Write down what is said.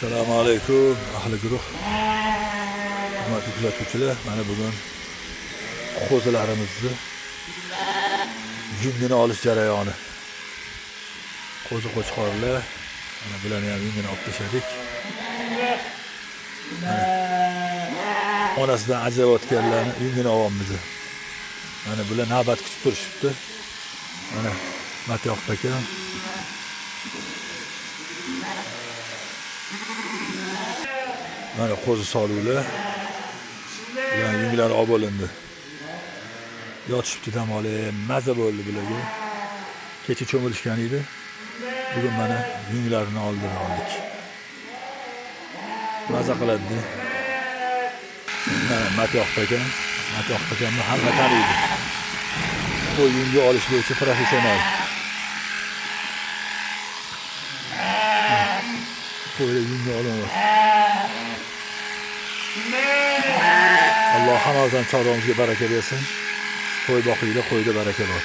Assalomu alaykum ahli guruh. Hurmatli kuzatuvchilar, mana bugun qo'zilarimizni yungini olish jarayoni. Qo'zi qo'chqorlar mana bularni ham yungini olib tashladik. Onasidan ajrayotganlarni yungini olyapmiz. Mana bular navbat kutib turishibdi. Mana Matyoq aka mana qo'zi soluvlar. Bular yunglar olib olindi. Yotishibdi dam olib, maza bo'ldi bularga. Kecha cho'milishgan edi. Bugun mana yunglarini oldik. Maza qiladi. Mana Matyoq aka hamma taniydi. Bu yungni olish bo'yicha professional. Qo'ylar yungni olaman. Alloh hammamizdan chorvamizga baraka bersin. Qo'y boqinglar, qo'yda baraka bor.